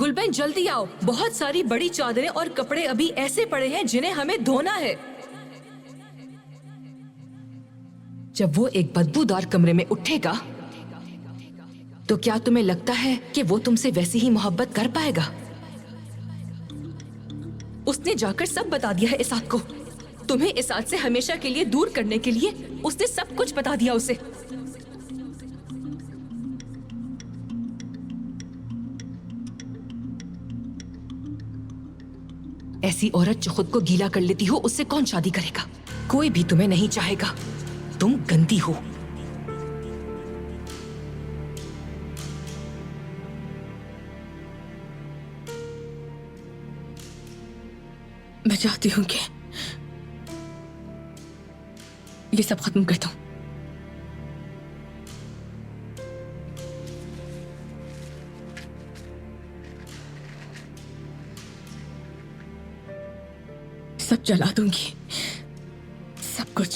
गुलबेन जल्दी आओ, बहुत सारी बड़ी चादरें और कपड़े अभी ऐसे पड़े हैं जिन्हें हमें धोना है। जब वो एक बदबूदार कमरे में उठेगा तो क्या तुम्हें लगता है कि वो तुमसे वैसी ही मोहब्बत कर पाएगा? उसने जाकर सब बता दिया है इसाक को। तुम्हें इसाक से हमेशा के लिए दूर करने के लिए उसने सब कुछ बता दिया उसे। ऐसी औरत जो खुद को गीला कर लेती हो उससे कौन शादी करेगा? कोई भी तुम्हें नहीं चाहेगा। तुम गंदी हो। मैं चाहती हूं कि ये सब खत्म कर दूं। सब जला दूंगी, सब कुछ।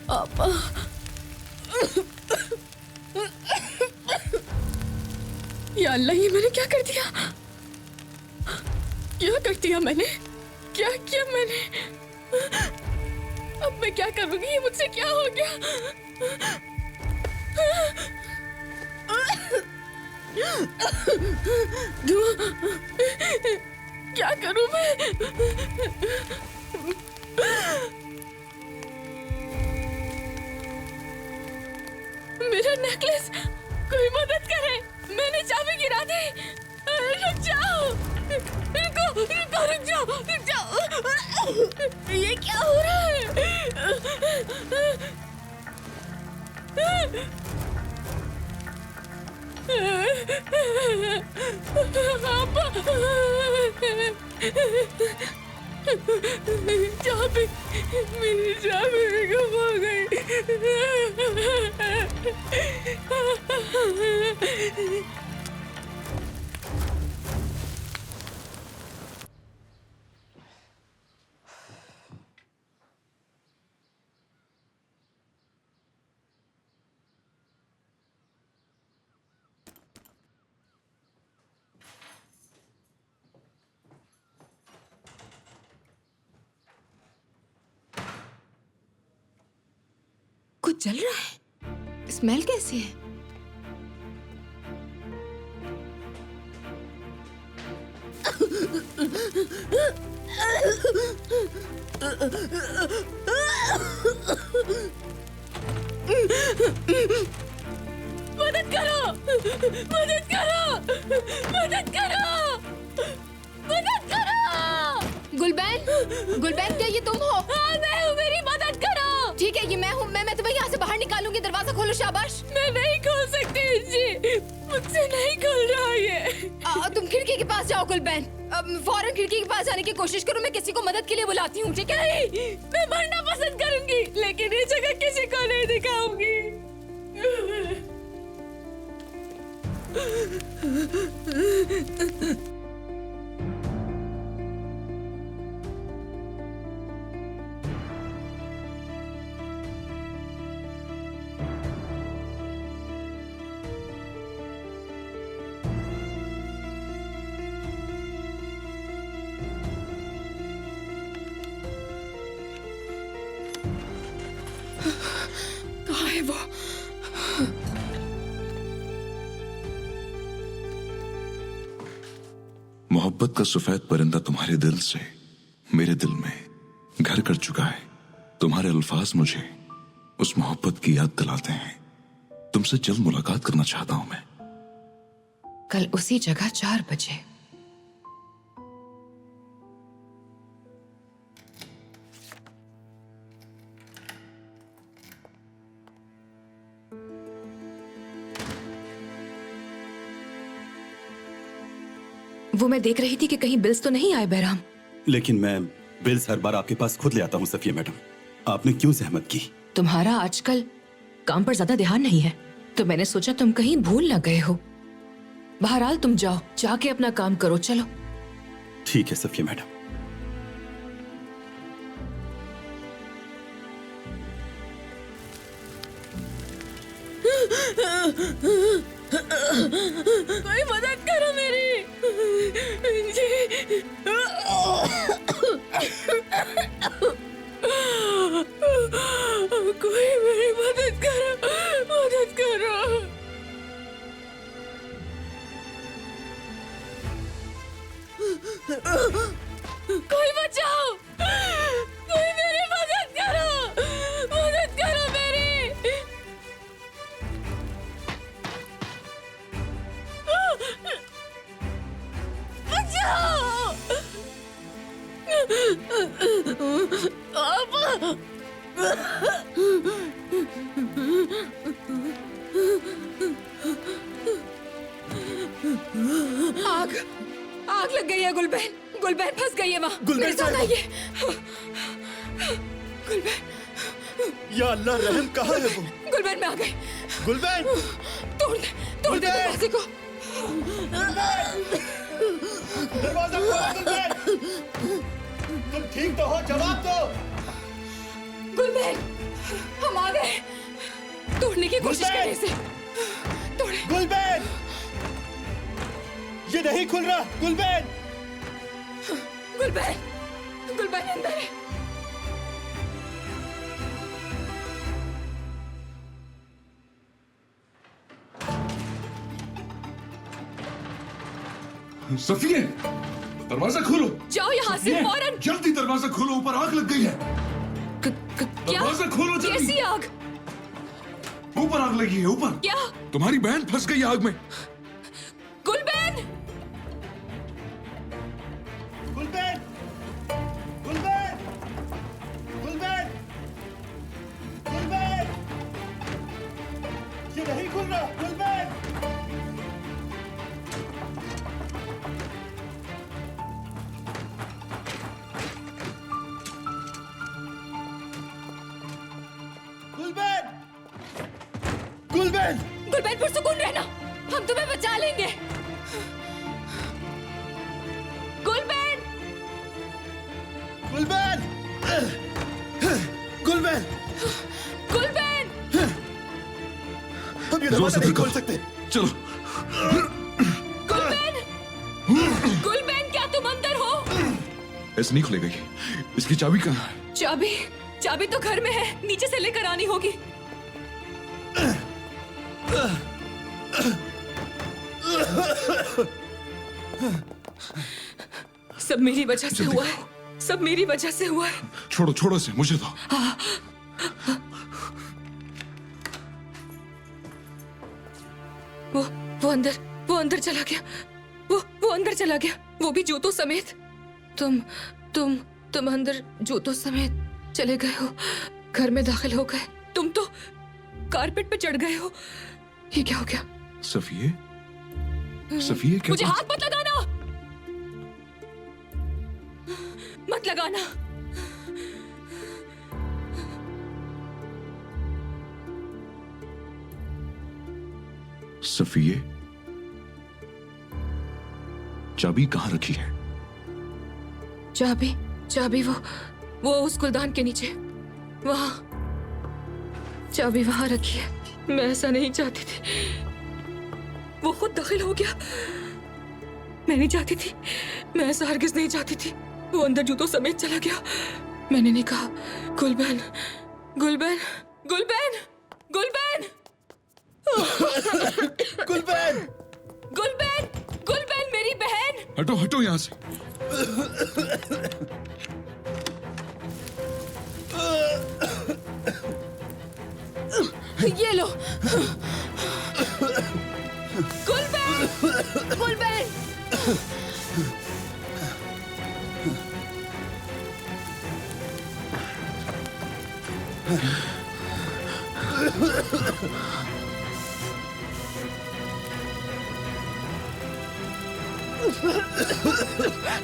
पापा, या अल्लाह, ये मैंने क्या कर दिया? क्या कर दिया मैंने? क्या किया मैंने? अब मैं क्या करूंगी? ये मुझसे क्या हो गया? क्या करूं मैं? मेरा नेकलेस, कोई मदद करे। मैंने चाबी गिरा दी। रुक जाओ, रुको, रुको, रुक जाओ, रुक जाओ। ये क्या हो रहा है? चाबी, मेरी चाबी गुम हो गई। कुछ जल रहा है। स्मेल कैसी है? मदद करो, मदद करो, मदद करो, मदद करो। गुलबैन, गुलबैन क्या ये तुम हो? हाँ मैं हूँ, मेरी मदद करो। ठीक है ये मैं हूँ, मैं तुम्हें यहाँ से बाहर निकालूंगी। दरवाजा खोलो। शाबाश। मैं नहीं खोल सकती जी, मुझसे नहीं खुल रहा ये। तुम खिड़की के पास जाओ गुलबैन। फौरन खिड़की के पास जाने की कोशिश करो। मैं किसी को मदद के लिए बुलाती हूँ, ठीक है? मैं मरना पसंद करूंगी, लेकिन ये जगह किसी को नहीं दिखाऊंगी। कहाँ है वो? मोहब्बत का सफेद परिंदा तुम्हारे दिल से मेरे दिल में घर कर चुका है। तुम्हारे अल्फाज मुझे उस मोहब्बत की याद दिलाते हैं। तुमसे जल्द मुलाकात करना चाहता हूं मैं। कल उसी जगह 4 बजे। वो मैं देख रही थी कि कहीं बिल्स तो नहीं आए बहराम। लेकिन मैं बिल्स हर बार आपके पास खुद ले आता हूँ सफिया मैडम। आपने क्यों जहमत की? तुम्हारा आजकल काम पर ज्यादा ध्यान नहीं है, तो मैंने सोचा तुम कहीं भूल ना गए हो। बहरहाल तुम जाओ, जाके अपना काम करो। चलो। ठीक है सफिया मैडम। कोई मदद करो मेरी जी। कोई मेरी मदद करो, मदद करो। कोई बचाओ, कोई मेरी मदद करो, मदद करो मेरी। बचाओ। आग, आग लग गई है गुलबैन। गुलबैन फंस गई है वहाँ। गुलबैन मेरे साथ साहिबा। आइए। गुलबैन, या अल्लाह रहम, कहाँ है वो? गुलबैन मैं आ गई। गुलबैन, तोड़ दे, तोड़ दे दरवाजे को। दरवाजा खोलो गुलबैन। तुम ठीक तो हो? जवाब दो। गुलबैन, हम आ गए। तोड़ने की कोशिश गुलबैन! करने से तोड़े। गुलबैन, ये नहीं खुल रहा। गुलबैन, गुलबैन, गुलबैन अंदर है। सफिया, दरवाजा खोलो। जाओ यहाँ से फौरन। जल्दी दरवाजा खोलो, ऊपर आग लग गई है। क्या? दरवाजा खोलो जल्दी। कैसी आग? ऊपर आग लगी है, ऊपर। क्या? तुम्हारी बहन फंस गई आग में। गुलबैन, गुलबैन, गुलबैन, गुलबैन, गुलबैन, ये नहीं खुल रहा। गुलबैन, गुलबैन, गुलबैन, गुलबैन पुरसुकून रहना, हम तुम्हें बचा लेंगे। गुलबैन, गुलबैन, गुलबैन, गुलबैन, हम ये दरवाजा नहीं खोल सकते। चलो। गुलबैन, गुलबैन क्या तुम अंदर हो? ऐसे नहीं खुलेगा ये। इसकी चाबी कहाँ है? चाबी, चाबी तो घर में है, नीचे से लेकर आनी होगी। सब मेरी वजह से हुआ है। सब मेरी वजह से हुआ है। छोड़ो छोड़ो इसे, मुझे दो। वो अंदर चला गया। वो अंदर चला गया, वो भी जूतों समेत। तुम अंदर जूतों समेत चले गए हो, घर में दाखिल हो गए। तुम तो कारपेट पे चढ़ गए हो। ये क्या हो गया? सफिये, सफिये क्या मुझे हाथ मत लगाना, मत लगाना। सफिये, चाबी कहाँ रखी है? चाबी वो उस गुलदान के नीचे, वहां चाबी वहां रखी है। मैं ऐसा नहीं चाहती थी, वो खुद दाखिल हो गया। मैं नहीं चाहती थी, मैं ऐसा हरगिज नहीं चाहती थी। वो अंदर जूतों समेत चला गया। मैंने नहीं कहा। गुलबैन, गुलबैन, गुलबैन, गुलबैन, गुलबैन, गुलबैन, गुलबैन, मेरी बहन। हटो हटो यहां से। ये लो। गुलबैन, गुलबैन,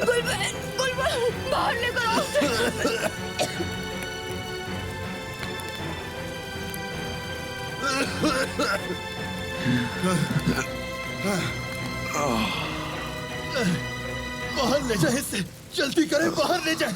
गुलबैन, गुलबैन, बाहर लेकर आओ उसे। बाहर ले जाए इसे, जल्दी करें, बाहर ले जाए।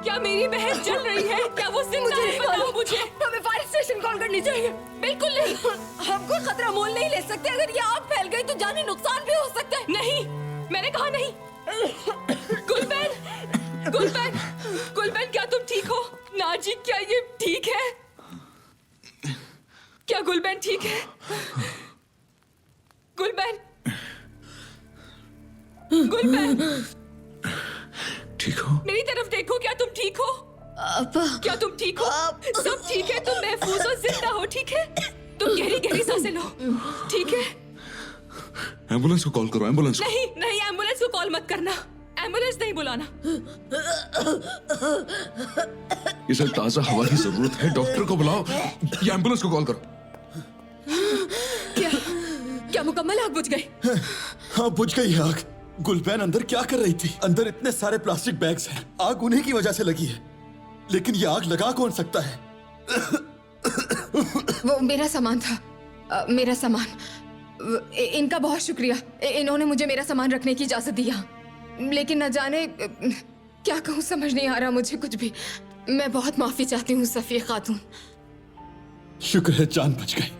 क्या मेरी बहन जल रही है? क्या वो जिंदा है? बताओ मुझे। हमें फायर स्टेशन कॉल करनी चाहिए। बिल्कुल नहीं। हम कोई खतरा मोल नहीं ले सकते। अगर ये आग फैल गई तो जानी नुकसान भी हो सकता है। नहीं, मैंने कहा नहीं। गुलबैन, गुलबैन, गुलबैन, क्या तुम ठीक हो? नाजी, क्या ये ठीक है? क्या गुलबैन ठीक है? गुलबैन, गुलबैन, ठीक हो? मेरी तरफ देखो। क्या तुम ठीक हो? क्या तुम ठीक हो? सब ठीक है, तुम महफूज और जिंदा हो। ठीक है, तुम गहरी गहरी सांसें लो। ठीक है? एम्बुलेंस को कॉल करो, एम्बुलेंस को। नहीं नहीं, एम्बुलेंस को कॉल मत करना। एम्बुलेंस नहीं बुलाना। इसे ताजा हवा की जरूरत है, डॉक्टर को बुलाओ या एम्बुलेंस को कॉल करो। क्या मुकम्मल आग बुझ गई? हाँ, बुझ गई है आग। गुलबैन अंदर क्या कर रही थी? अंदर इतने सारे प्लास्टिक बैग्स हैं, आग उन्हीं की वजह से लगी है। लेकिन ये आग लगा कौन सकता है? वो मेरा सामान था, मेरा सामान। इनका बहुत शुक्रिया, इन्होंने मुझे मेरा सामान रखने की इजाजत दी यहाँ। लेकिन न जाने क्या कहूँ, समझ नहीं आ रहा मुझे कुछ भी। मैं बहुत माफी चाहती हूँ सफिया खातून। शुक्र है जान बच गई।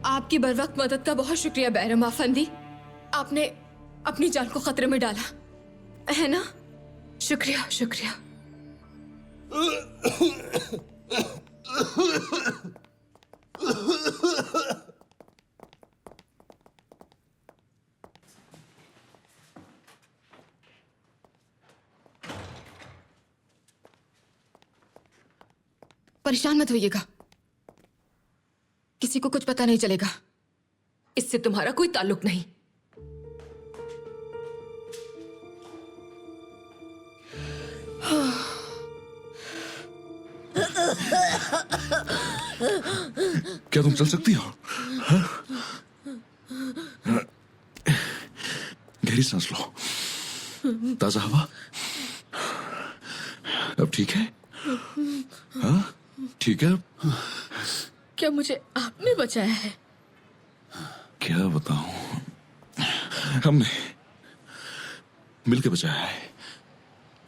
आपकी बरवक्त मदद का बहुत शुक्रिया बैरम आफंदी। आपने अपनी जान को खतरे में डाला, है ना? शुक्रिया, शुक्रिया। परेशान मत होइएगा, किसी को कुछ पता नहीं चलेगा। इससे तुम्हारा कोई ताल्लुक नहीं। क्या तुम चल सकती हो? हाँ? गहरी सांस लो, ताजा हवा। अब ठीक है? हाँ, ठीक है। क्या मुझे आपने बचाया है? क्या बताऊं, हमने मिलके बचाया है।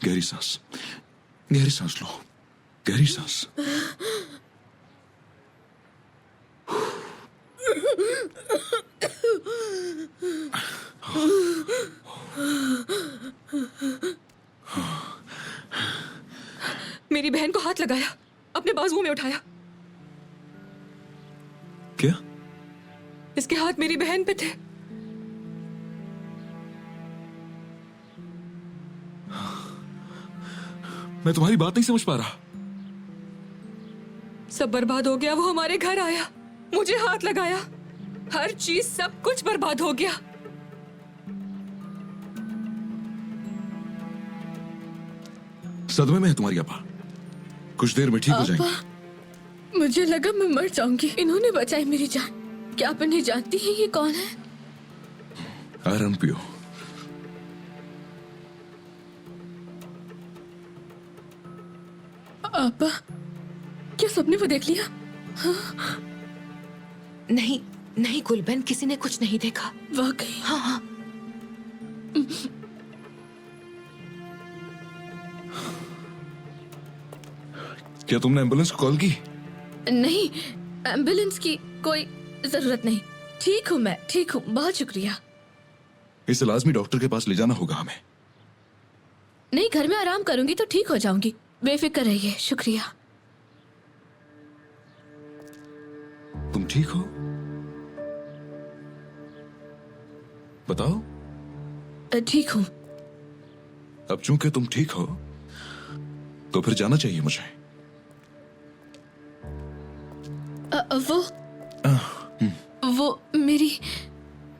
गहरी सांस, गहरी सांस लो, गहरी सांस। हाथ लगाया, अपने बाजुओं में उठाया। क्या? इसके हाथ मेरी बहन पे थे। मैं तुम्हारी बात नहीं समझ पा रहा। सब बर्बाद हो गया। वो हमारे घर आया, मुझे हाथ लगाया, हर चीज सब कुछ बर्बाद हो गया। सदमे में है तुम्हारी आपा, कुछ देर में ठीक हो जाएंगी। मुझे लगा मैं मर जाऊंगी, इन्होंने बचाई मेरी जान। क्या आप इन्हें जानती हैं? ये कौन है? आराम पियो। आपा, क्या सपने में देख लिया? नहीं नहीं गुलबन, किसी ने कुछ नहीं देखा। वाकई? हाँ हाँ। क्या तुमने एम्बुलेंस को कॉल की? नहीं, एम्बुलेंस की कोई जरूरत नहीं। ठीक हूँ मैं, ठीक हूँ। बहुत शुक्रिया। इसे लाजमी डॉक्टर के पास ले जाना होगा हमें। नहीं, घर में आराम करूंगी तो ठीक हो जाऊंगी। बेफिक्र रहिए। शुक्रिया। तुम ठीक हो? बताओ। ठीक हूँ। अब चूंकि तुम ठीक हो तो फिर जाना चाहिए मुझे। वो मेरी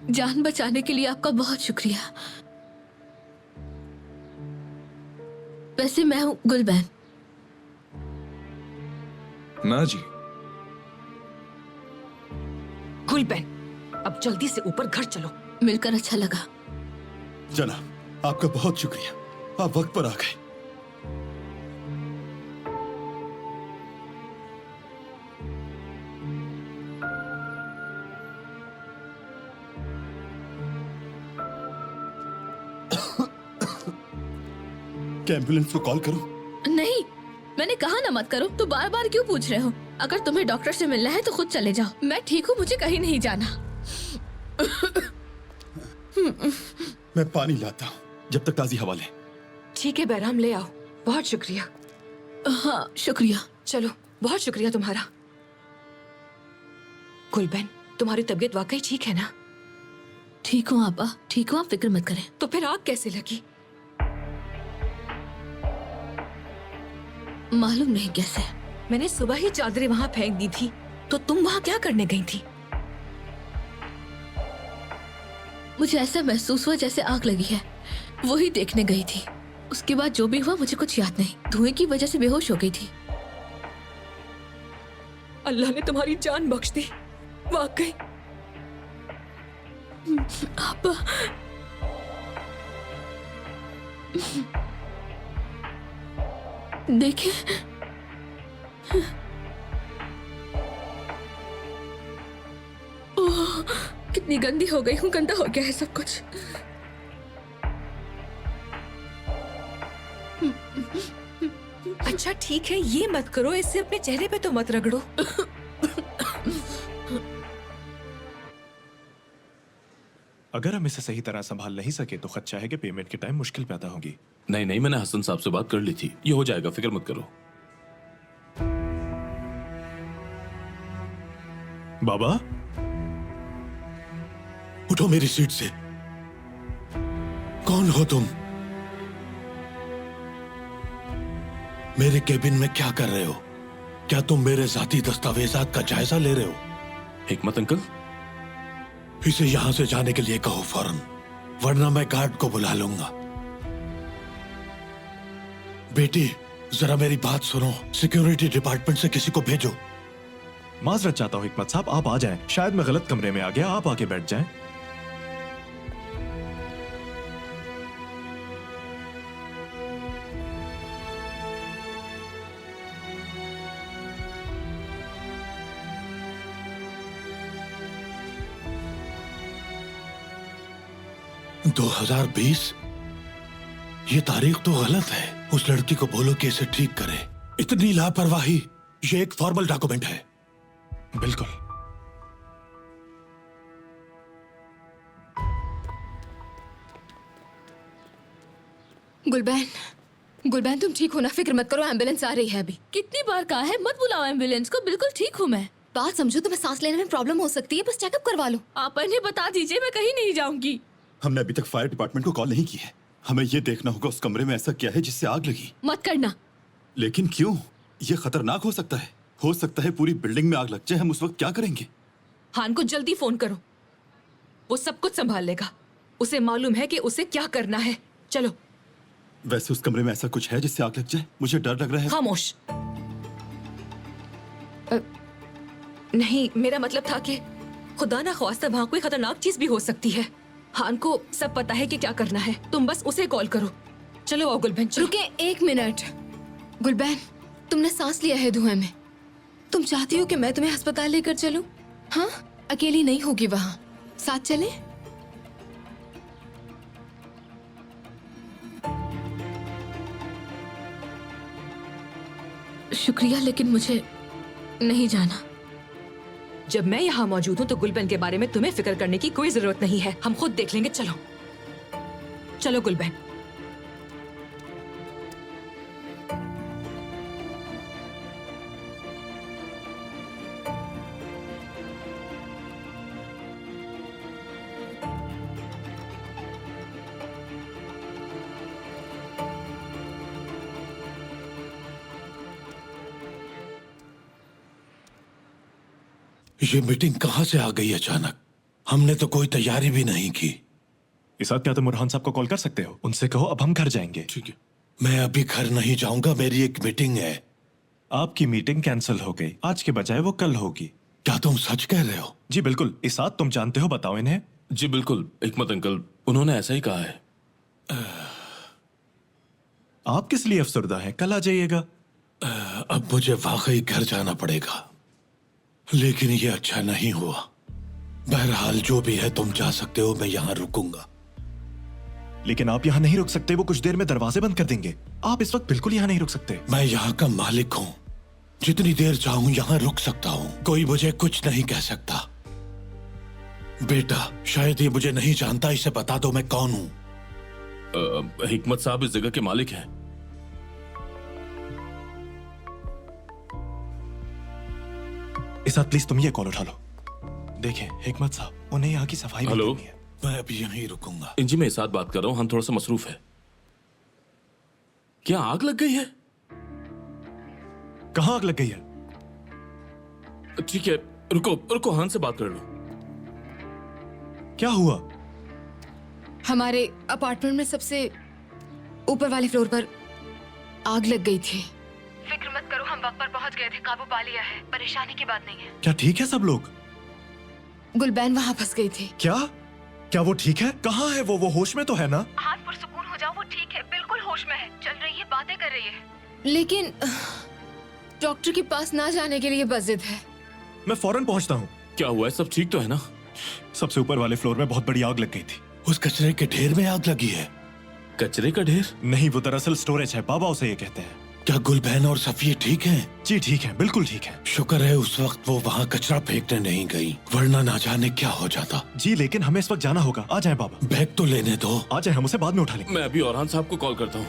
जान बचाने के लिए आपका बहुत शुक्रिया। वैसे मैं हूँ गुलबैन। ना जी। गुलबन, अब जल्दी से ऊपर घर चलो। मिलकर अच्छा लगा। जनाब, आपका बहुत शुक्रिया, आप वक्त पर आ गए। क्या एम्बुलेंस को कॉल करूं? नहीं, मैंने कहा ना मत करो, तो बार बार क्यों पूछ रहे हो? अगर तुम्हें डॉक्टर से मिलना है तो खुद चले जाओ। मैं ठीक हूँ, मुझे कहीं नहीं जाना। मैं पानी लाता हूँ, जब तक ताजी हवा लें। ठीक है बहराम, ले आओ। बहुत शुक्रिया। हाँ, शुक्रिया। चलो, बहुत शुक्रिया तुम्हारा। गुलबन, तुम्हारी तबीयत वाकई ठीक है ना? ठीक हूँ आपा, ठीक हूँ। आप फिक्र मत करें। तो फिर आग कैसे लगी? मालूम नहीं कैसे। मैंने सुबह ही चादरें वहां फेंक दी थी, तो तुम वहां क्या करने गई थी? मुझे ऐसा महसूस हुआ जैसे आग लगी है, वही देखने गई थी। उसके बाद जो भी हुआ मुझे कुछ याद नहीं। धुएं की वजह से बेहोश हो गई थी। अल्लाह ने तुम्हारी जान बख्श दी, वाकई। आपा, देखिए, ओह, कितनी गंदी हो गई हूँ। गंदा हो गया है सब कुछ। अच्छा ठीक है, ये मत करो, इससे अपने चेहरे पे तो मत रगड़ो। अगर हम इसे सही तरह संभाल नहीं सके तो खदशा है कि पेमेंट के टाइम मुश्किल पैदा होगी। नहीं नहीं, मैंने हसन साहब से बात कर ली थी, ये हो जाएगा, फिक्र मत करो। बाबा, उठो मेरी सीट से। कौन हो तुम? मेरे केबिन में क्या कर रहे हो? क्या तुम मेरे जाती दस्तावेजात का जायजा ले रहे हो? हिकमत अंकल, इसे यहां से जाने के लिए कहो फौरन, वरना मैं गार्ड को बुला लूंगा। बेटी, जरा मेरी बात सुनो। सिक्योरिटी डिपार्टमेंट से किसी को भेजो। माजरत चाहता हूँ हिकमत साहब, आप आ जाएं। शायद मैं गलत कमरे में आ गया, आप आके बैठ जाएं। – 2020? ये तारीख तो गलत है। उस लड़की को बोलो कि इसे ठीक करे। इतनी लापरवाही, ये एक फॉर्मल डॉक्यूमेंट है। बिल्कुल। गुलबैन, गुलबैन तुम ठीक हो ना, फिक्र मत करो, एम्बुलेंस आ रही है अभी। कितनी बार कहा है मत बुलाओ एम्बुलेंस को, बिल्कुल ठीक हूँ मैं। बात समझो, तुम्हें सांस लेने में प्रॉब्लम हो सकती है, बस चेकअप करवा लो। आप इन्हें बता दीजिए मैं कहीं नहीं जाऊंगी। हमने अभी तक फायर डिपार्टमेंट को कॉल नहीं की है। हमें ये देखना होगा उस कमरे में ऐसा क्या है जिससे आग लगी। मत करना। लेकिन क्यों? ये खतरनाक हो सकता है। हो सकता है पूरी बिल्डिंग में आग लग जाए। हम उस वक्त क्या करेंगे? हान को जल्दी फोन करो, वो सब कुछ संभाल लेगा। उसे मालूम है कि उसे क्या करना है। चलो। वैसे उस कमरे में ऐसा कुछ है जिससे आग लग जाए? मुझे डर लग रहा है। खामोश। नहीं, मेरा मतलब था कि खुदा ना ख्वास्ता वहां कोई खतरनाक चीज भी हो सकती है। हान को सब पता है कि क्या करना है। तुम बस उसे कॉल करो। चलो आओ गुलबैन, चलो। रुके 1 मिनट। गुलबैन, तुमने सांस लिया है धुएं में। तुम चाहती हो कि मैं तुम्हें अस्पताल लेकर चलूं? हाँ, अकेली नहीं होगी वहां, साथ चले? शुक्रिया, लेकिन मुझे नहीं जाना। जब मैं यहाँ मौजूद हूँ तो गुलबैन के बारे में तुम्हें फिक्र करने की कोई जरूरत नहीं है। हम खुद देख लेंगे। चलो चलो गुलबैन। ये मीटिंग कहाँ से आ गई अचानक? हमने तो कोई तैयारी भी नहीं की। इस बात क्या तुम बुरहान साहब को कॉल कर सकते हो? उनसे कहो अब हम घर जाएंगे। ठीक है, मैं अभी घर नहीं जाऊंगा, मेरी एक मीटिंग है। आपकी मीटिंग कैंसिल हो गई। आज के बजाय वो कल होगी। क्या तुम सच कह रहे हो? जी बिल्कुल। इस बात तुम जानते हो, बताओ इन्हें। जी बिल्कुल हिकमत अंकल, उन्होंने ऐसा ही कहा है। आप किस लिए अफसरदा हैं? कल आ जाइएगा। अब मुझे वाकई घर जाना पड़ेगा, लेकिन ये अच्छा नहीं हुआ। बहरहाल जो भी है, तुम जा सकते हो, मैं यहाँ रुकूंगा। लेकिन आप यहाँ नहीं रुक सकते, वो कुछ देर में दरवाजे बंद कर देंगे। आप इस वक्त बिल्कुल यहाँ नहीं रुक सकते। मैं यहाँ का मालिक हूँ, जितनी देर चाहूँ यहाँ रुक सकता हूँ, कोई मुझे कुछ नहीं कह सकता। बेटा, शायद ये मुझे नहीं जानता, इसे बता दो मैं कौन हूँ। हिकमत साहब इस जगह के मालिक हैं। इस साथ प्लीज तुम ये कॉल उठा लो। देखें हिकमत साहब, उन्हें यहाँ की सफाई भी हेलो? करनी है। मैं अभी यहीं रुकूंगा। इंजी, मैं इस साथ बात कर रहा हूँ। हम थोड़ा सा मसरूफ है। क्या आग लग गई है? कहाँ आग लग गई है? ठीक है, रुको रुको, हान से बात कर लो। क्या हुआ? हमारे अपार्टमेंट में सबसे ऊपर वाले फ्लोर पर आग लग गई थी। फिक्र मत करो, हम वक्त पर पहुंच गए थे, काबू पा लिया है, परेशानी की बात नहीं है। क्या ठीक है सब लोग? गुलबैन वहां फंस गई थी। क्या वो ठीक है? कहाँ है वो होश में तो है ना? हाथ पर सुकून हो जाओ, वो ठीक है, बिल्कुल होश में है, चल रही है, बातें कर रही है। लेकिन डॉक्टर के पास ना जाने के लिए बस जिद है। मैं फौरन पहुंचता हूँ। क्या हुआ है? सब ठीक तो है ना? सबसे ऊपर वाले फ्लोर में बहुत बड़ी आग लग गई थी। उस कचरे के ढेर में आग लगी है? कचरे का ढेर? नहीं, वो दरअसल स्टोरेज है, बाबा उसे ये कहते हैं। क्या गुलबहन और सफिया ठीक हैं? जी ठीक है, बिल्कुल ठीक है। शुक्र है उस वक्त वो वहाँ कचरा फेंकने नहीं गई, वरना ना जाने क्या हो जाता। जी लेकिन हमें इस वक्त जाना होगा। आ जाए बाबा। बैग तो लेने दो। आ जाए, हम उसे बाद में उठा लेंगे। मैं अभी औरहान साहब को कॉल करता हूँ।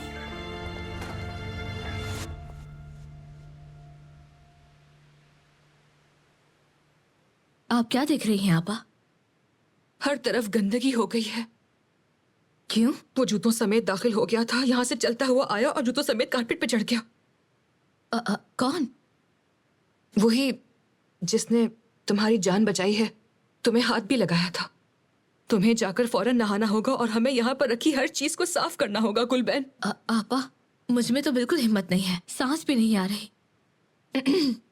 आप क्या देख रही हैं आपा? हर तरफ गंदगी हो गई है। क्यों? वो जूतों समेत दाखिल हो गया था, यहाँ से चलता हुआ आया और जूतों समेत कारपेट पे चढ़ गया। कौन? वही जिसने तुम्हारी जान बचाई है, तुम्हें हाथ भी लगाया था। तुम्हें जाकर फौरन नहाना होगा और हमें यहाँ पर रखी हर चीज को साफ करना होगा गुलबैन। आपा, मुझ में तो बिल्कुल हिम्मत नहीं है, सांस भी नहीं आ रही।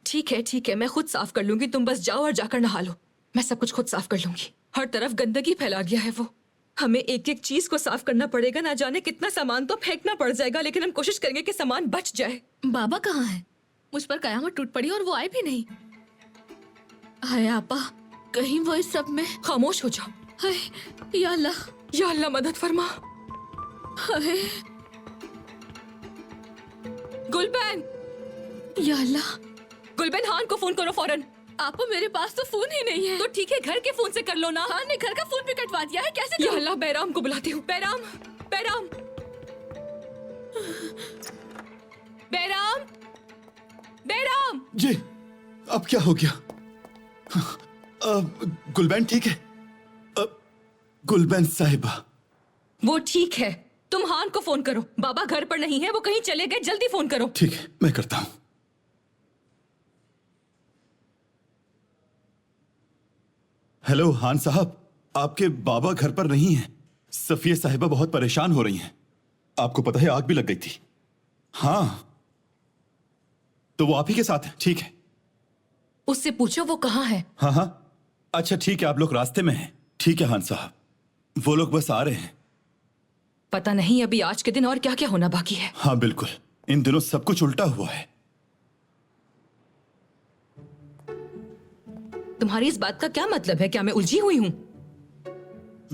ठीक है, मैं खुद साफ कर लूंगी। तुम बस जाओ और जाकर नहा लो। मैं सब कुछ खुद साफ कर लूंगी। हर तरफ गंदगी फैला गया है वो। हमें एक एक चीज को साफ करना पड़ेगा। ना जाने कितना सामान तो फेंकना पड़ जाएगा, लेकिन हम कोशिश करेंगे कि सामान बच जाए। बाबा कहाँ है? मुझ पर कयामत टूट पड़ी और वो आए भी नहीं। हाय आपा, कहीं वो इस सब में। खामोश हो जाओ। हाय या अल्लाह मदद फरमा। हाय गुलबैन, या अल्लाह। गुलबैन, हान को फोन करो फौरन। आपा, मेरे पास तो फोन ही नहीं है। तो ठीक है, घर के फोन से कर लो ना। हाँ ने घर का फोन भी कटवा दिया है, कैसे या करूं? अल्लाह, बैराम को बुलाती हूँ। बैराम, बैराम, बैराम, जी, अब क्या हो गया? गुलबैन ठीक है? गुलबैन साहिबा। वो ठीक है। तुम हान को फोन करो। बाबा घर पर नहीं है, वो कहीं चले गए। जल्दी फोन करो। ठीक है, मैं करता हूं। हेलो हान साहब, आपके बाबा घर पर नहीं हैं। सफिया साहिबा बहुत परेशान हो रही हैं। आपको पता है आग भी लग गई थी। हाँ, तो वो आप ही के साथ है। ठीक है। उससे पूछो वो कहाँ है। हाँ हाँ, अच्छा ठीक है, आप लोग रास्ते में हैं। ठीक है हान साहब, वो लोग बस आ रहे हैं। पता नहीं अभी आज के दिन और क्या क्या होना बाकी है। हाँ बिल्कुल, इन दिनों सब कुछ उल्टा हुआ है। तुम्हारी इस बात का क्या मतलब है? क्या मैं उलझी हुई हूँ?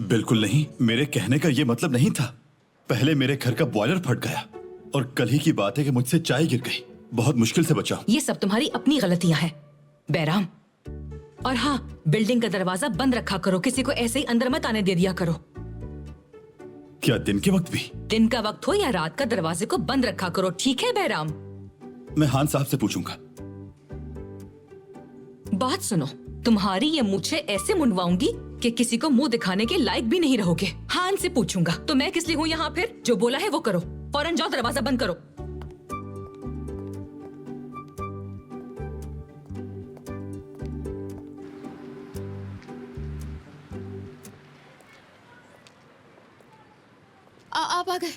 बिल्कुल नहीं, मेरे कहने का ये मतलब नहीं था। पहले मेरे घर का बॉयलर फट गया और कल ही की बात है कि मुझसे चाय गिर गई। बहुत मुश्किल से बचा। ये सब तुम्हारी अपनी गलतियां हैं बैराम। और हाँ, बिल्डिंग का दरवाजा बंद रखा करो। किसी को ऐसे ही अंदर मत आने दे दिया करो। क्या दिन के वक्त भी? दिन का वक्त हो या रात का, दरवाजे को बंद रखा करो। ठीक है बैराम? मैं हान साहब से पूछूंगा। बात सुनो, तुम्हारी ये मूछें ऐसे मुंडवाऊंगी कि किसी को मुंह दिखाने के लायक भी नहीं रहोगे। हान से पूछूंगा। तो मैं किस लिए हूँ यहाँ फिर? जो बोला है वो करो। फौरन जाओ, दरवाजा बंद करो। आप आ गए।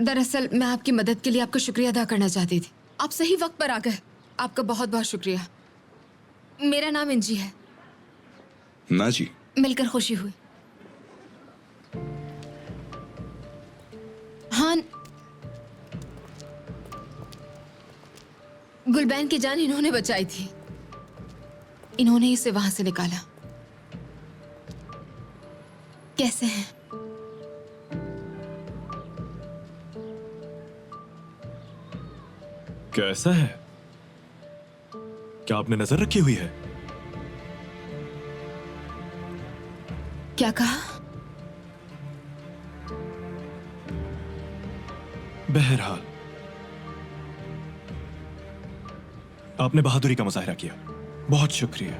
दरअसल मैं आपकी मदद के लिए आपका शुक्रिया अदा करना चाहती थी। आप सही वक्त पर आ गए। आपका बहुत बहुत शुक्रिया। मेरा नाम इंजी है। ना जी। मिलकर खुशी हुई। हान, गुलबैन की जान इन्होंने बचाई थी। इन्होंने इसे वहां से निकाला। कैसे हैं? कैसा है? क्या आपने नजर रखी हुई है? क्या कहा? बहरहाल, आपने बहादुरी का मुजाहिरा किया। बहुत शुक्रिया।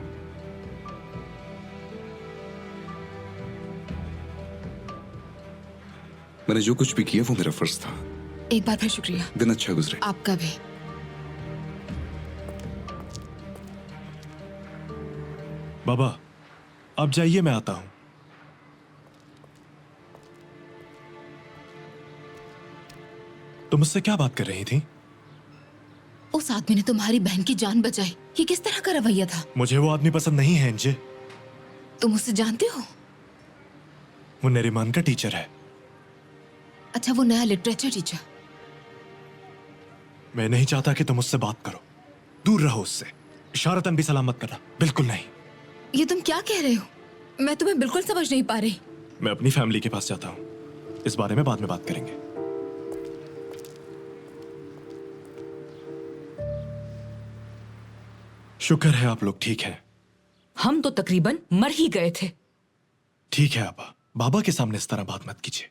मैंने जो कुछ भी किया वो मेरा फर्ज था। एक बार फिर शुक्रिया। दिन अच्छा गुजरे। आपका भी। बाबा, आप जाइए, मैं आता हूं। तुम मुझसे क्या बात कर रही थी? उस आदमी ने तुम्हारी बहन की जान बचाई। ये किस तरह का रवैया था? मुझे वो आदमी पसंद नहीं है इंजे। तुम उसे जानते हो? वो नरीमान का टीचर है। अच्छा, वो नया लिटरेचर टीचर। मैं नहीं चाहता कि तुम उससे बात करो। दूर रहो उससे। इशारतन भी सलाम मत करना। बिल्कुल नहीं। ये तुम क्या कह रहे हो? मैं तुम्हें बिल्कुल समझ नहीं पा रही। मैं अपनी फैमिली के पास जाता हूं। इस बारे में बाद में बात करेंगे। शुक्र है आप लोग ठीक हैं। हम तो तकरीबन मर ही गए थे। ठीक है आबा, बाबा के सामने इस तरह बात मत कीजिए।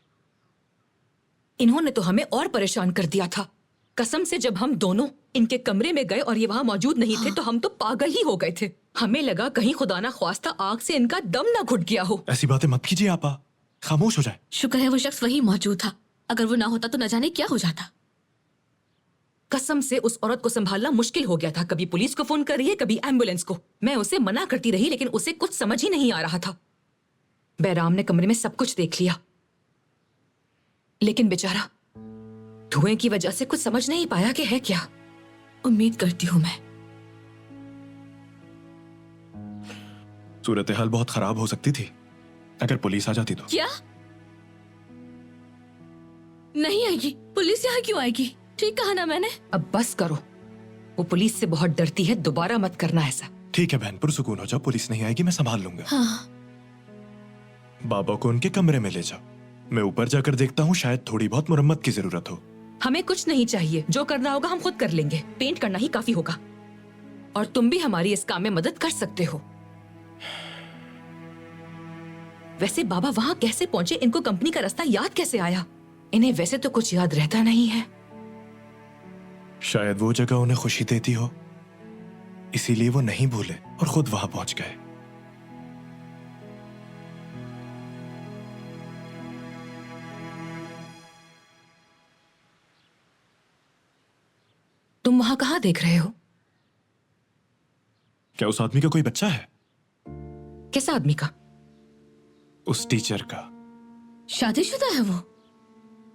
इन्होंने तो हमें और परेशान कर दिया था। कसम से, जब हम दोनों इनके कमरे में गए और ये वहां मौजूद नहीं थे तो हम तो पागल ही हो गए थे। हमें लगा कहीं खुदा ना ख्वास्ता आग से इनका दम ना घुट गया हो। ऐसी बातें मत कीजिए आपा, खामोश हो जाए। शुक्र है वो शख्स वही मौजूद था। अगर वो ना होता तो न जाने क्या हो जाता। कसम से उस औरत को संभालना मुश्किल हो गया था। कभी पुलिस को फोन कर रही है, कभी एम्बुलेंस को। मैं उसे मना करती रही लेकिन उसे कुछ समझ ही नहीं आ रहा था। बैराम ने कमरे में सब कुछ देख लिया, लेकिन बेचारा धुएं की वजह से कुछ समझ नहीं पाया कि है क्या। उम्मीद करती हूँ मैं। सूरत हाल बहुत खराब हो सकती थी अगर पुलिस आ जाती तो। क्या? नहीं आएगी पुलिस। यहाँ क्यों आएगी? ठीक कहा ना मैंने। अब बस करो। वो पुलिस से बहुत डरती है। दोबारा मत करना ऐसा। ठीक है बहन, पुरसुकून हो जाओ। पुलिस नहीं आएगी, मैं संभाल लूंगा। हाँ। बाबा को उनके कमरे में ले जाओ। मैं ऊपर जाकर देखता हूँ, शायद थोड़ी बहुत मुरम्मत की जरूरत हो। हमें कुछ नहीं चाहिए। जो करना होगा हम खुद कर लेंगे। पेंट करना ही काफी होगा। और तुम भी हमारी इस काम में मदद कर सकते हो। वैसे बाबा वहां कैसे पहुंचे? इनको कंपनी का रास्ता याद कैसे आया? इन्हें वैसे तो कुछ याद रहता नहीं है। शायद वो जगह उन्हें खुशी देती हो, इसीलिए वो नहीं भूले और खुद वहां पहुंच गए। तुम वहां कहाँ देख रहे हो? क्या उस आदमी का कोई बच्चा है? किस आदमी का? उस टीचर का। शादीशुदा है वो?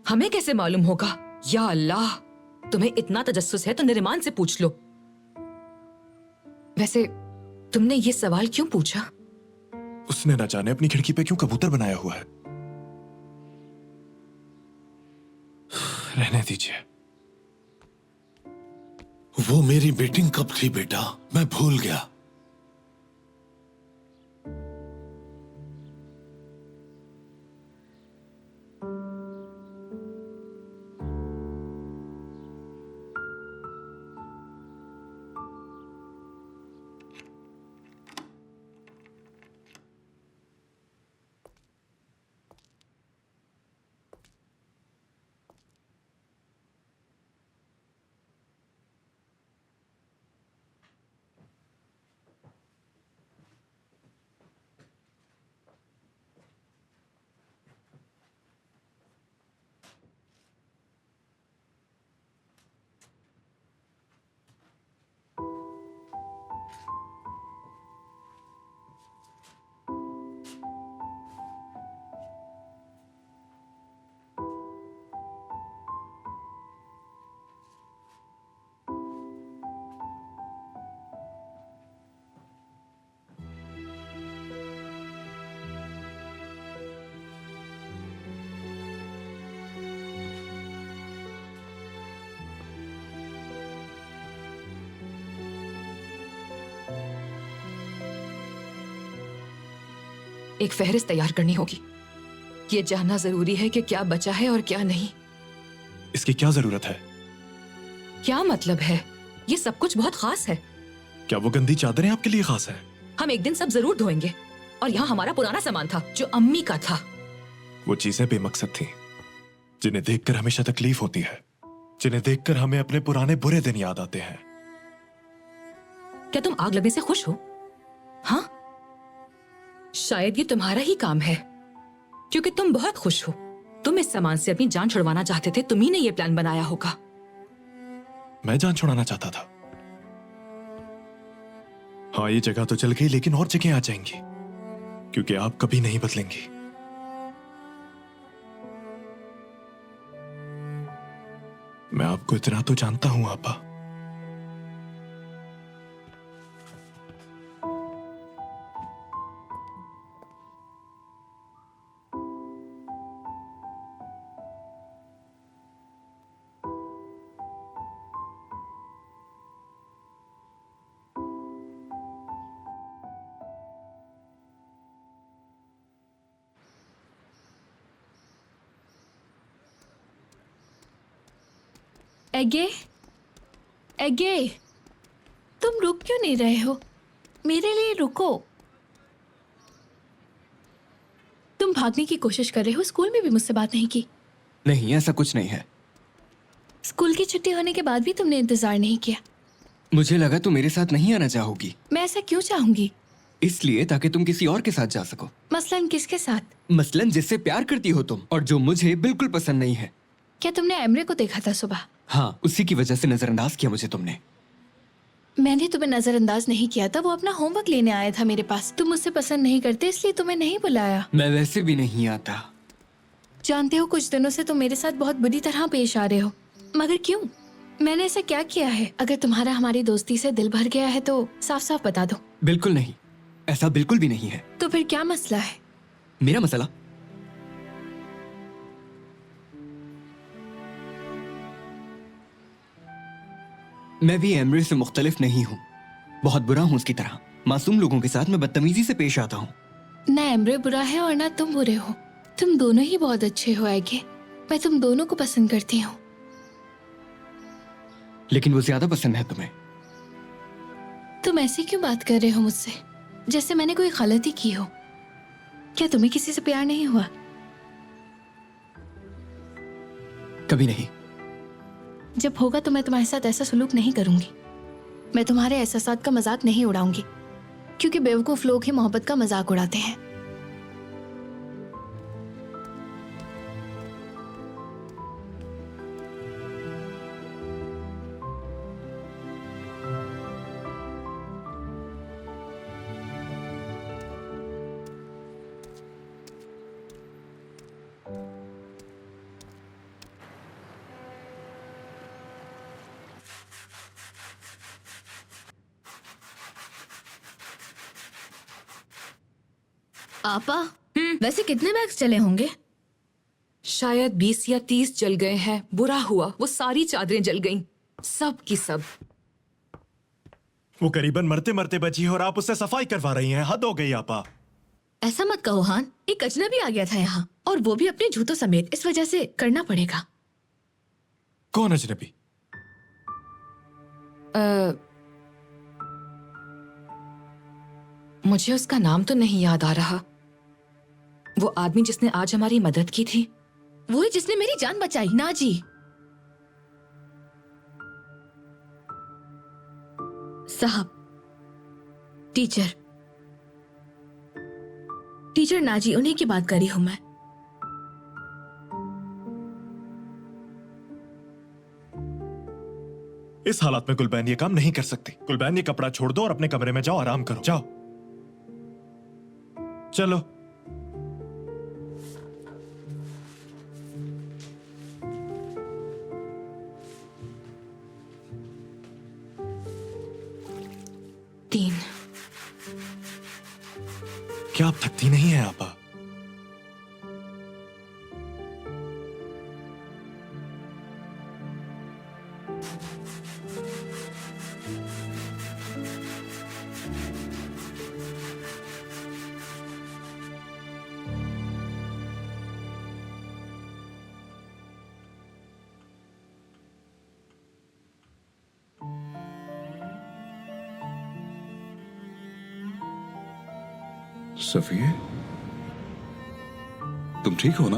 हमें कैसे मालूम होगा? या अल्लाह, तुम्हें इतना तजस्सुस है तो निरिमान से पूछ लो। वैसे तुमने ये सवाल क्यों पूछा? उसने न जाने अपनी खिड़की पे क्यों कबूतर बनाया हुआ है। रहने दीजिए। वो मेरी मीटिंग कब थी बेटा? मैं भूल गया। एक फहरिस्त तैयार करनी होगी। ये जानना जरूरी है कि क्या बचा है और क्या नहीं। इसकी क्या जरूरत है? क्या मतलब है? ये सब कुछ बहुत खास है। क्या वो गंदी चादरें आपके लिए खास है? हम एक दिन सब जरूर धोएंगे। और यहाँ हमारा पुराना सामान था जो अम्मी का था। वो चीजें बेमकसद थी जिन्हें देखकर हमेशा तकलीफ होती है, जिन्हें देखकर हमें अपने पुराने बुरे दिन याद आते हैं। क्या तुम आग लगने से खुश हो? हाँ, शायद ये तुम्हारा ही काम है, क्योंकि तुम बहुत खुश हो। तुम इस सामान से अपनी जान छुड़वाना चाहते थे। तुम ही ने ये प्लान बनाया होगा। मैं जान छुड़ाना चाहता था। हाँ, ये जगह तो चल गई, लेकिन और जगह आ जाएंगी, क्योंकि आप कभी नहीं बदलेंगी। मैं आपको इतना तो जानता हूं आपा। एगे, एगे, तुम रुक क्यों नहीं रहे हो? मेरे लिए रुको। तुम भागने की कोशिश कर रहे हो। स्कूल में भी मुझसे बात नहीं की। नहीं, ऐसा कुछ नहीं है। स्कूल की छुट्टी होने के बाद भी तुमने इंतजार नहीं किया। मुझे लगा तुम मेरे साथ नहीं आना चाहोगी। मैं ऐसा क्यों चाहूंगी? इसलिए ताकि तुम किसी और के साथ जा सको। मसलन किसके साथ? मसलन जिससे प्यार करती हो तुम, और जो मुझे बिल्कुल पसंद नहीं है। क्या तुमने एमरे को देखा था सुबह? हाँ, उसी की वजह से नजरअंदाज किया मुझे तुमने। मैंने तुम्हें नजरअंदाज नहीं किया था। वो अपना होमवर्क लेने आया था मेरे पास। तुम मुझसे पसंद नहीं करते, इसलिए तुम्हें नहीं बुलाया। मैं वैसे भी नहीं आता। जानते हो, कुछ दिनों से तुम मेरे साथ बहुत बुरी तरह पेश आ रहे हो। मगर क्यों? मैंने ऐसा क्या किया है? अगर तुम्हारा हमारी दोस्ती से दिल भर गया है तो साफ साफ बता दो। बिल्कुल नहीं, ऐसा बिल्कुल भी नहीं है। तो फिर क्या मसला है? मेरा मसला? मैं भी एमरे से मुख्तलिफ नहीं हूँ। बहुत बुरा हूँ उसकी तरह। मासूम लोगों के साथ मैं बदतमीजी से पेश आता हूँ। ना एमरे बुरा है और ना तुम बुरे हो। तुम दोनों ही बहुत अच्छे हो एगे। मैं तुम दोनों को पसंद करती हूँ। लेकिन वो ज्यादा पसंद है तुम्हें। तुम ऐसे क्यों बात कर रहे हो मुझसे, जैसे मैंने कोई गलती की हो? क्या तुम्हें किसी से प्यार नहीं हुआ? कभी नहीं। जब होगा तो मैं तुम्हारे साथ ऐसा सलूक नहीं करूंगी। मैं तुम्हारे एहसासात का मजाक नहीं उड़ाऊंगी, क्योंकि बेवकूफ लोग ही मोहब्बत का मजाक उड़ाते हैं। आपा, वैसे कितने बैग्स चले होंगे? शायद 20 या 30 जल गए हैं। बुरा हुआ वो सारी चादरें जल गईं, सब की सब। वो करीबन मरते मरते बची है और आप उससे सफाई करवा रही हैं। हद हो गई आपा। ऐसा मत कहो हान, एक अजनबी आ गया था यहाँ, और वो भी अपने जूतों समेत। इस वजह से करना पड़ेगा। कौन अजनबी? मुझे उसका नाम तो नहीं याद आ रहा। वो आदमी जिसने आज हमारी मदद की थी, वही जिसने मेरी जान बचाई। नाजी। साहब, टीचर नाजी, उन्हीं की बात करी हूं मैं। इस हालात में गुलबैन ये काम नहीं कर सकती। गुलबैन, ये कपड़ा छोड़ दो और अपने कमरे में जाओ, आराम करो। जाओ, चलो। तीन। क्या आप थकती नहीं है आपा? सफिए, तुम ठीक हो ना?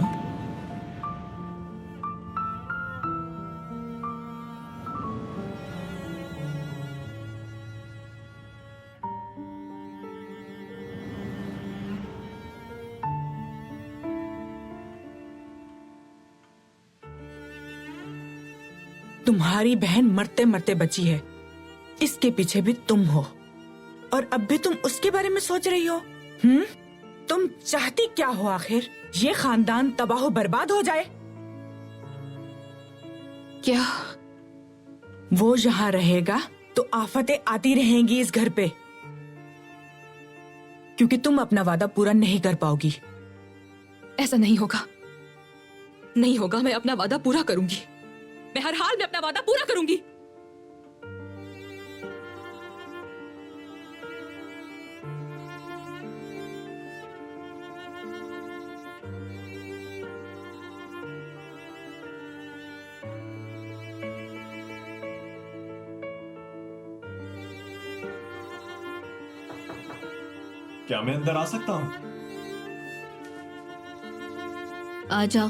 तुम्हारी बहन मरते मरते बची है, इसके पीछे भी तुम हो, और अब भी तुम उसके बारे में सोच रही हो। तुम चाहती क्या हो आखिर? ये खानदान तबाह बर्बाद हो जाए? क्या वो यहाँ रहेगा तो आफतें आती रहेंगी इस घर पे, क्योंकि तुम अपना वादा पूरा नहीं कर पाओगी। ऐसा नहीं होगा, नहीं होगा। मैं अपना वादा पूरा करूंगी। मैं हर हाल में अपना वादा पूरा करूंगी। क्या मैं अंदर आ सकता हूं? आ जाओ।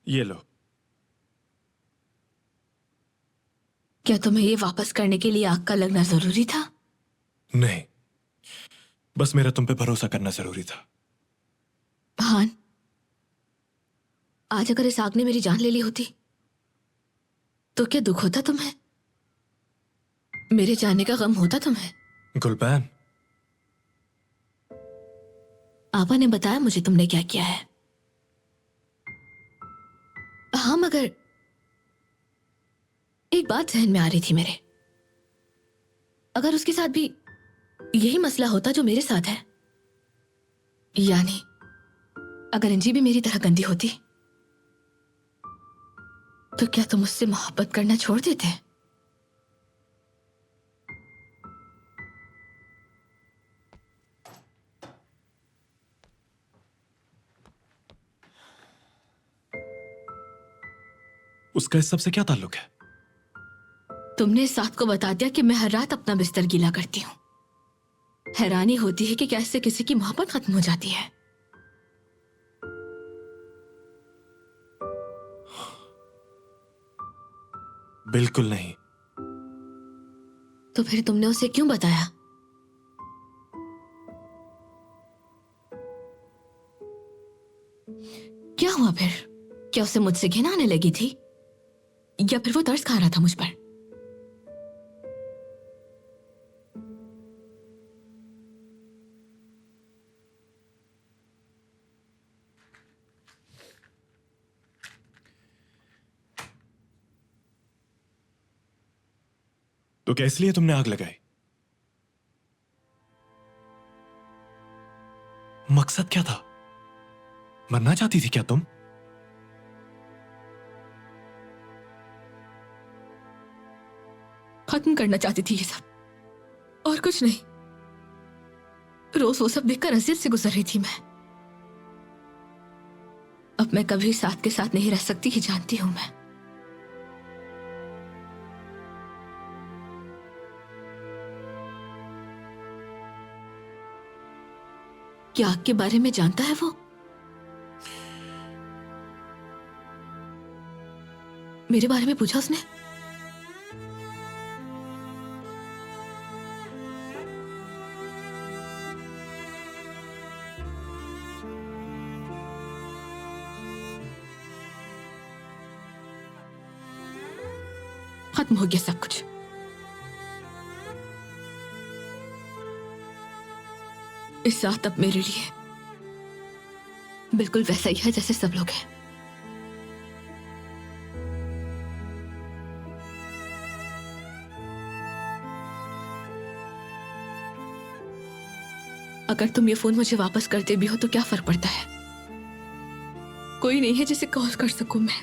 ये लो। क्या तुम्हें ये वापस करने के लिए आग का लगना जरूरी था? नहीं, बस मेरा तुम पे भरोसा करना जरूरी था। हान, आज अगर इस आग ने मेरी जान ले ली होती तो क्या दुख होता तुम्हें? मेरे जाने का गम होता तुम्हें? गुलबैन, आपा ने बताया मुझे तुमने क्या किया है। हाँ, मगर एक बात जहन में आ रही थी मेरे। अगर उसके साथ भी यही मसला होता जो मेरे साथ है, यानी अगर अंजी भी मेरी तरह गंदी होती, तो क्या तुम उससे मोहब्बत करना छोड़ देते? उसका इस सब से क्या ताल्लुक है? तुमने इस बात को बता दिया कि मैं हर रात अपना बिस्तर गीला करती हूँ। हैरानी होती है कि कैसे किसी की मोहब्बत खत्म हो जाती है। बिल्कुल नहीं। तो फिर तुमने उसे क्यों बताया? क्या हुआ फिर? क्या उसे मुझसे घिन आने लगी थी, या फिर वो तरस खा रहा था मुझ पर? तो क्या इसलिए तुमने आग लगाई? मकसद क्या था? मरना चाहती थी क्या तुम? खत्म करना चाहती थी ये सब, और कुछ नहीं। रोज वो सब देखकर अजियत से गुजर रही थी मैं। अब मैं कभी साथ के साथ नहीं रह सकती, ही जानती हूं मैं। क्या आग के बारे में जानता है वो? मेरे बारे में पूछा उसने? खत्म हो गया सब कुछ। इस रात अब मेरे लिए बिल्कुल वैसा ही है जैसे सब लोग हैं। अगर तुम ये फोन मुझे वापस करते भी हो तो क्या फर्क पड़ता है? कोई नहीं है जिसे कॉल कर सकूं मैं।